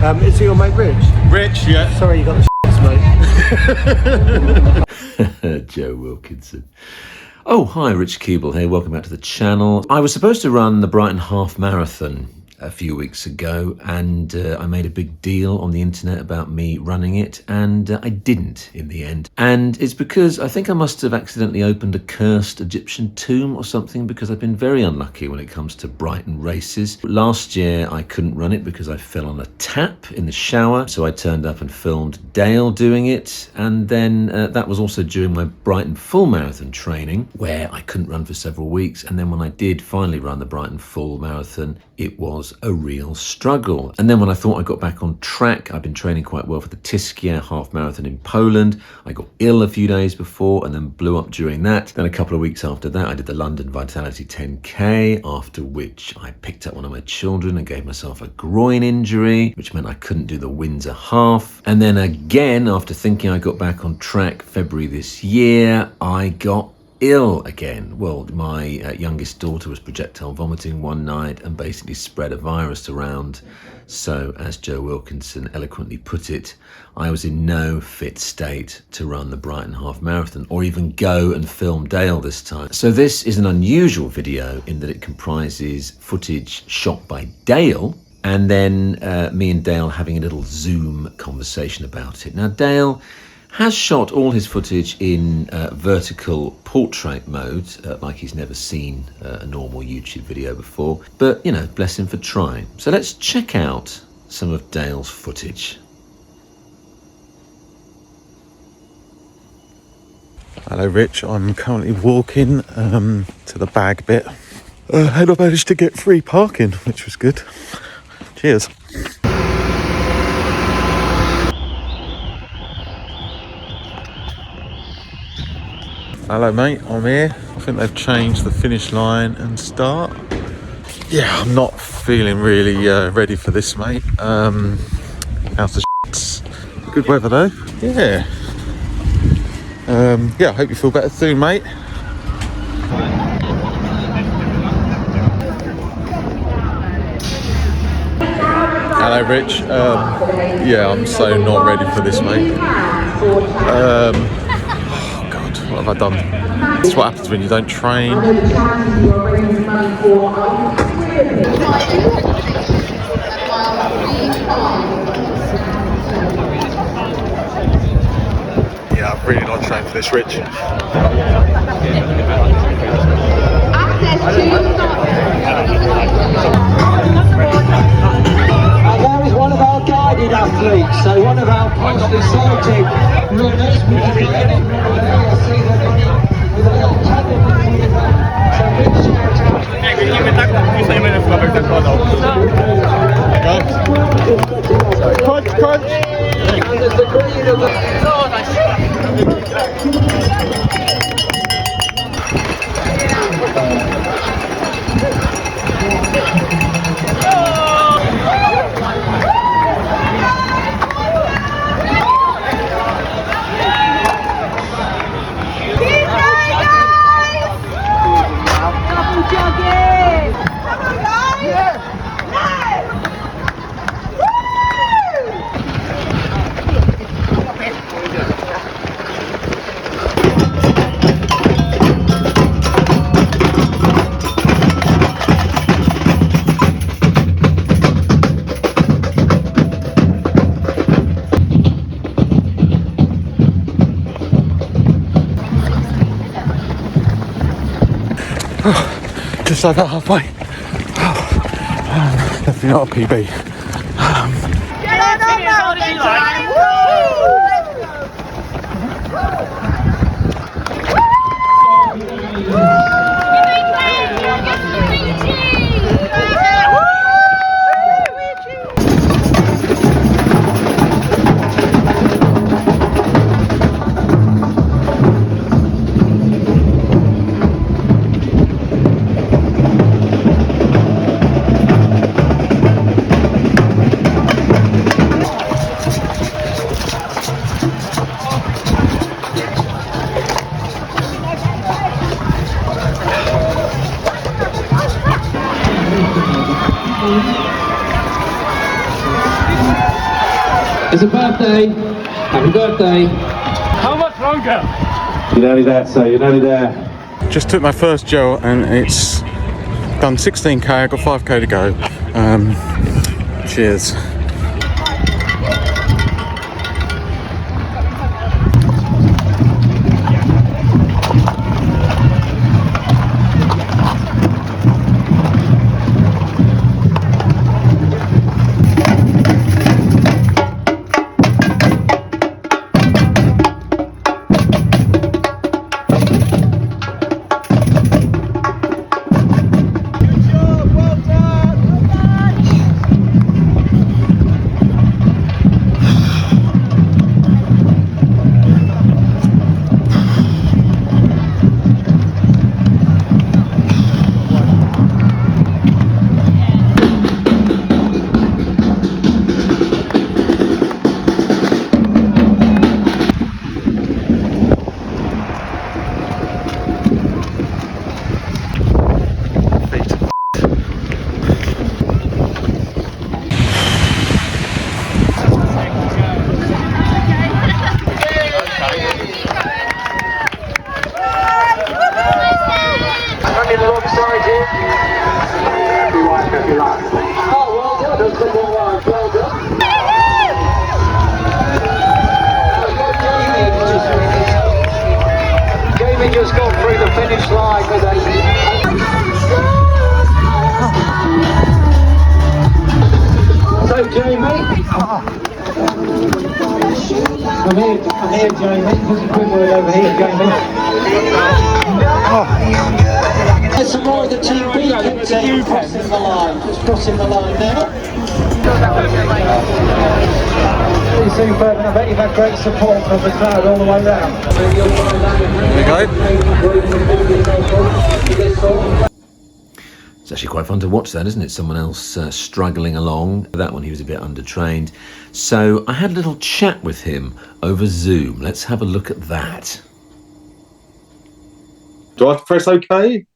Is it your mate Rich? Rich, yeah. Sorry, you got the mate. Joe Wilkinson. Oh, hi, Rich Keeble here. Welcome back to the channel. I was supposed to run the Brighton Half Marathon a few weeks ago, and I made a big deal on the internet about me running it, and I didn't in the end. And it's because I think I must have accidentally opened a cursed Egyptian tomb or something, because I've been very unlucky when it comes to Brighton races. Last year I couldn't run it because I fell on a tap in the shower, so I turned up and filmed Dale doing it, and then that was also during my Brighton full marathon training, where I couldn't run for several weeks, and then when I did finally run the Brighton full marathon, it was a real struggle. And then when I thought I got back on track, I've been training quite well for the Tiskia half marathon in Poland. I got ill a few days before and then blew up during that. Then a couple of weeks after that, I did the London Vitality 10K, after which I picked up one of my children and gave myself a groin injury, which meant I couldn't do the Windsor half. And then again, after thinking I got back on track February this year, I got ill again. Well, my youngest daughter was projectile vomiting one night and basically spread a virus around. So, as Joe Wilkinson eloquently put it, I was in no fit state to run the Brighton Half Marathon or even go and film Dale this time. So this is an unusual video in that it comprises footage shot by Dale and then me and Dale having a little Zoom conversation about it. Now, Dale has shot all his footage in vertical portrait mode, like he's never seen a normal YouTube video before. But, you know, bless him for trying. So let's check out some of Dale's footage. Hello, Rich. I'm currently walking to the bag bit. And I managed to get free parking, which was good. Cheers. Hello mate, I'm here. I think they've changed the finish line and start. Yeah, I'm not feeling really ready for this, mate. How's the shits? Good weather though. Yeah. Yeah, I hope you feel better soon, mate. Hello Rich. Yeah, I'm so not ready for this, mate. What have I done? That's what happens when you don't train. Yeah, I've really not trained for this, Rich. And there is one of our guided athletes, so one of our partially sighted runners. We can see them with a little tag in between them. So big shout out. Jak widzimy tak, pisujemy w słowach zakładał. Crunch, crunch! And there's the green of the... Just over halfway. Definitely not a PB. It's a birthday. Happy birthday. How much longer? You're nearly there, sir. You're nearly there. Just took my first gel and it's done 16k. I've got 5k to go. Cheers. Jamie just got through the finish line with a... So Jamie, come here Jamie, just a quick word over here Jamie. There's some more of the team Wilkinson crossing the line, just crossing the line now. Really superb, and I bet you've had great support from the crowd all the way round. There we go. It's actually quite fun to watch that, isn't it? Someone else struggling along. That one, he was a bit undertrained. So I had a little chat with him over Zoom. Let's have a look at that. Do I have to press OK?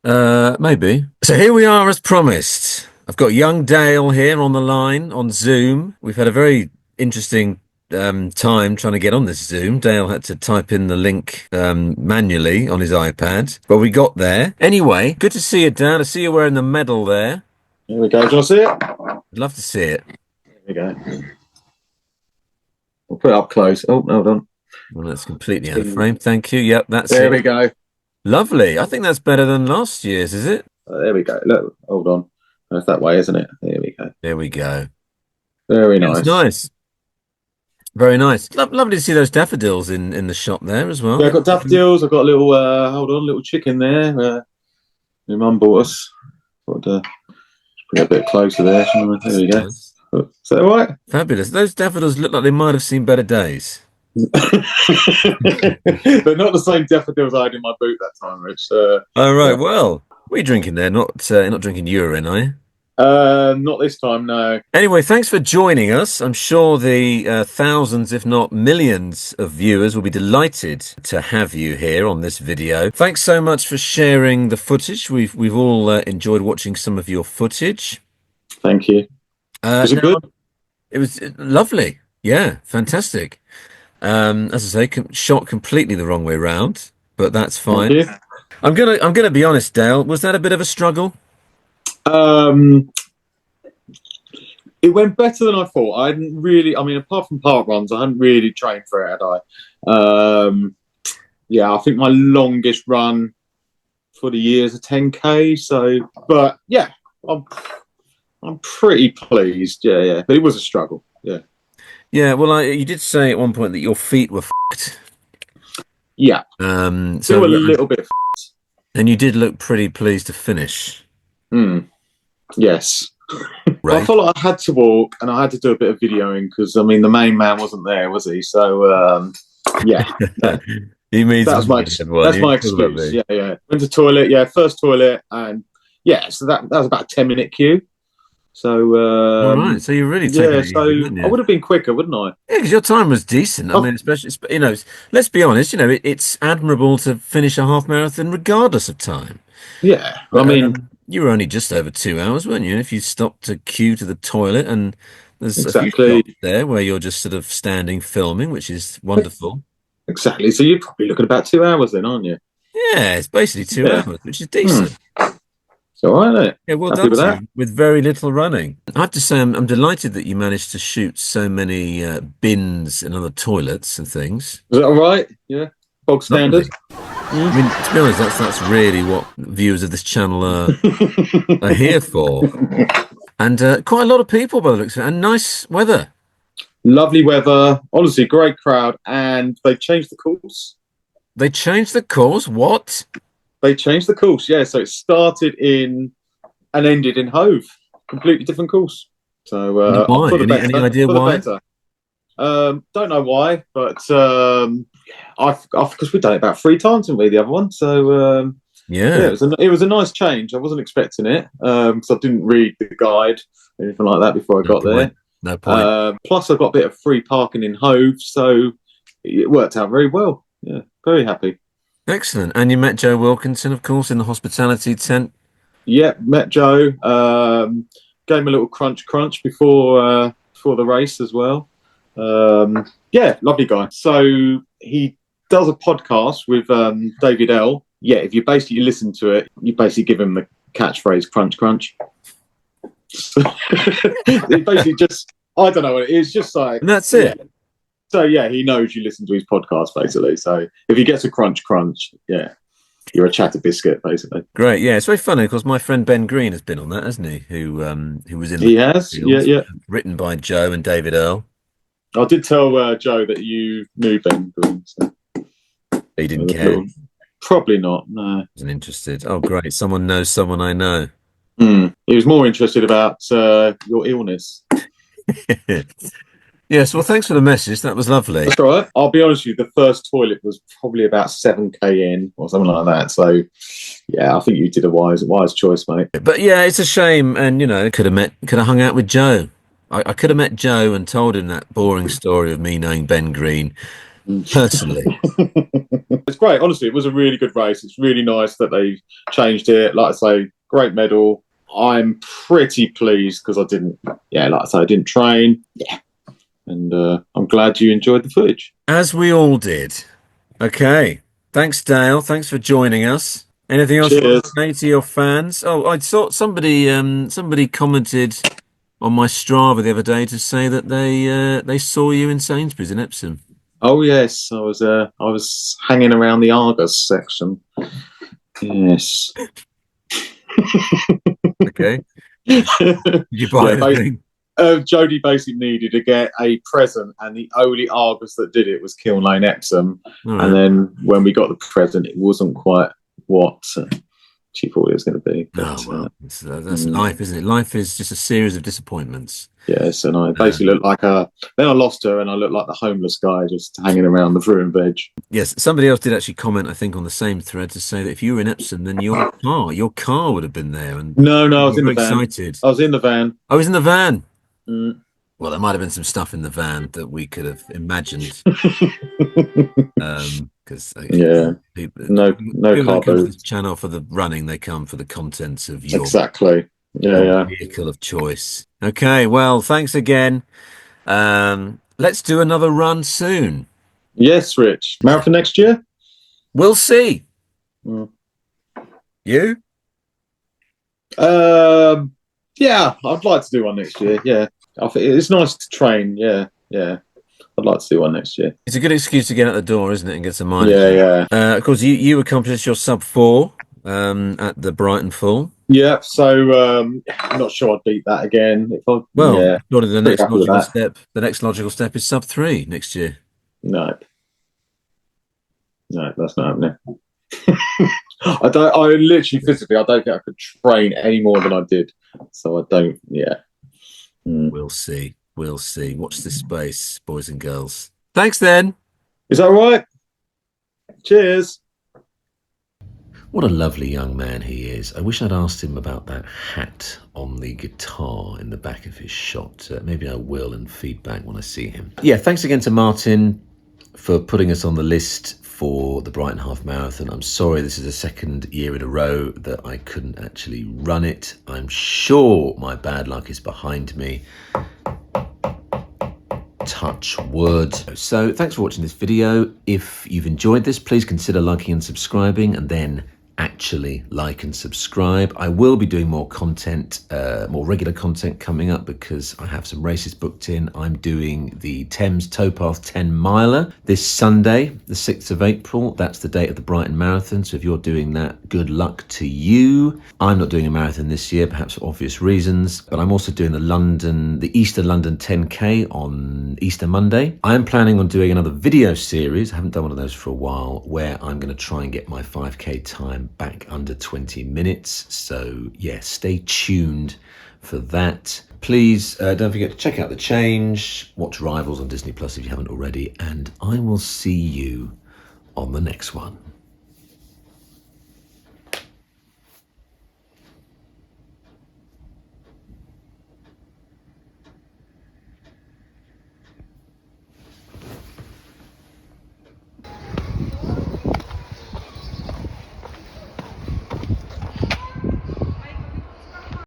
Maybe. So here we are as promised. I've got young Dale here on the line on Zoom. We've had a very interesting time trying to get on this Zoom. Dale had to type in the link manually on his iPad, but we got there. Anyway, good to see you, Dale. I see you wearing the medal there. Here we go. Do you want to see it? I'd love to see it. There we go. We'll put it up close. Oh, hold on. Well, that's completely out of frame. Thank you. Yep, that's There it. we go. Lovely. I think that's better than last year's, is it? There we go. Look, hold on. That's that way, isn't it? There we go. There we go. Very nice. It's nice. Very nice. Lovely to see those daffodils in the shop there as well. Yeah, I've got daffodils. I've got a little, hold on, little chicken there. My mum bought us. Got to put it a bit closer there. There we go. Is that all right? Fabulous. Those daffodils look like they might have seen better days. They're not the same daffodils I had in my boot that time, Rich. Oh, right. Yeah. Well, what are you drinking there? Not drinking urine, are you? Not this time, no. Anyway, thanks for joining us. I'm sure the thousands, if not millions of viewers will be delighted to have you here on this video. Thanks so much for sharing the footage. We've all enjoyed watching some of your footage. Thank you. Was it good? It was lovely. Yeah, fantastic. As I say, shot completely the wrong way round, but that's fine. I'm gonna be honest, Dale. Was that a bit of a struggle? It went better than I thought. I hadn't really, I mean, apart from park runs, I hadn't really trained for it, had I? Yeah, I think my longest run for the year is a 10k. So, but yeah, I'm pretty pleased. Yeah. But it was a struggle. Yeah. Yeah. Well, you did say at one point that your feet were f***ed. Yeah. So a little bit. And you did look pretty pleased to finish. Yes. Right. I felt like I had to walk and I had to do a bit of videoing because, I mean, the main man wasn't there, was he? So, yeah. He means that's my excuse. Yeah. Went to toilet, first toilet. And, yeah, so that was about a 10-minute queue. So, all right. So you really taking it easy, I would have been quicker, wouldn't I? Yeah, because your time was decent. I mean, especially, let's be honest, it's admirable to finish a half marathon regardless of time. Yeah. I mean, You were only just over 2 hours, weren't you? If you stopped to queue to the toilet, and there's a few Exactly. shots there where you're just sort of standing filming, which is wonderful. Exactly. So you're probably looking at about 2 hours then, aren't you? Yeah, it's basically 2 hours, which is decent. It's all right, isn't it? Yeah, well Happy done with to that. you, with very little running. I have to say, I'm delighted that you managed to shoot so many bins and other toilets and things. Is that all right? Yeah. Bog standard. Lovely. I mean, to be honest, that's really what viewers of this channel are here for. And quite a lot of people by the looks of it, and nice weather. Lovely weather. Honestly, great crowd. And they changed the course. They changed the course? What? They changed the course, yeah. So it started in and ended in Hove. Completely different course. So Why? for the better, Any idea for the why? better. Don't know why, but I've because we've done it about 3 times, haven't we? The other one, so Yeah. it was a nice change. I wasn't expecting it because I didn't read the guide or anything like that before I got there. No point. Plus, I got a bit of free parking in Hove, so it worked out very well. Yeah, very happy. Excellent. And you met Joe Wilkinson, of course, in the hospitality tent. Yeah, met Joe. Gave him a little crunch before the race as well. Yeah, lovely guy. So he does a podcast with David L. Yeah, if you basically listen to it, you basically give him the catchphrase crunch. It basically just, I don't know what it is, just like, And that's it. Yeah. So yeah, he knows you listen to his podcast basically. So if he gets a crunch, yeah, you're a chatter biscuit basically. Great. Yeah, it's very funny because my friend Ben Green has been on that, hasn't he? Who was in He has, yeah. Written by Joe and David Earl. I did tell Joe that you knew Ben Green. So. He didn't care. Probably not. No. Wasn't interested. Oh, great! Someone knows someone I know. He was more interested about your illness. Yes. Well, thanks for the message. That was lovely. That's all right. I'll be honest with you. The first toilet was probably about 7k in or something like that. So, yeah, I think you did a wise choice, mate. But yeah, it's a shame. And could have hung out with Joe. I could have met Joe and told him that boring story of me knowing Ben Green personally. It's great. Honestly, it was a really good race. It's really nice that they changed it. Like I say, great medal. I'm pretty pleased because I didn't train. Yeah. And I'm glad you enjoyed the footage. As we all did. Okay. Thanks, Dale. Thanks for joining us. Anything else you want to say to your fans? Oh, I saw somebody commented on my Strava the other day to say that they saw you in Sainsbury's in Epsom. Oh yes, I was hanging around the Argos section. Yes. Okay. Did you buy anything? Jodie basically needed to get a present, and the only Argos that did it was Kiln Lane Epsom. Right. And then when we got the present, it wasn't quite what she thought it was going to be. But, that's life, isn't it? Life is just a series of disappointments. Yes, and I basically looked like then I lost her, and I looked like the homeless guy just hanging around the fruit and veg. Yes, somebody else did actually comment, I think, on the same thread to say that if you were in Epsom, then your car would have been there. And no, I was in the van. Excited. I was in the van. I was in the van. Mm. Well, there might have been some stuff in the van that we could have imagined. Because no car come to this channel for the running, they come for the contents of your vehicle of choice. Okay, well, thanks again. Let's do another run soon. Yes, Rich. Marathon next year? We'll see. You? Yeah, I'd like to do one next year. Yeah, I think it's nice to train. Yeah. I'd like to do one next year. It's a good excuse to get out the door, isn't it, and get some mileage? Yeah. Of course, you accomplished your sub 4 at the Brighton Full. Yeah, so I'm not sure I'd beat that again. Surely the next logical step is sub 3 next year. No, that's not happening. I literally physically, I don't think I could train any more than I did. So I don't. Yeah. We'll see. Watch this space, boys and girls. Thanks then. Is that right? Cheers. What a lovely young man he is. I wish I'd asked him about that hat on the guitar in the back of his shot. Maybe I will, and feedback when I see him. Yeah, thanks again to Martin for putting us on the list for the Brighton Half Marathon. I'm sorry, this is the second year in a row that I couldn't actually run it. I'm sure my bad luck is behind me. Touch wood. So thanks for watching this video. If you've enjoyed this, please consider liking and subscribing, and then actually like and subscribe. I will be doing more content, more regular content coming up, because I have some races booked in. I'm doing the Thames Towpath 10 miler this Sunday, the 6th of April. That's the date of the Brighton Marathon. So if you're doing that, good luck to you. I'm not doing a marathon this year, perhaps for obvious reasons, but I'm also doing the Easter London 10K on Easter Monday. I'm planning on doing another video series. I haven't done one of those for a while, where I'm going to try and get my 5K time back under 20 minutes. So yeah, stay tuned for that. Please don't forget to check out The Change, watch Rivals on Disney Plus if you haven't already, and I will see you on the next one.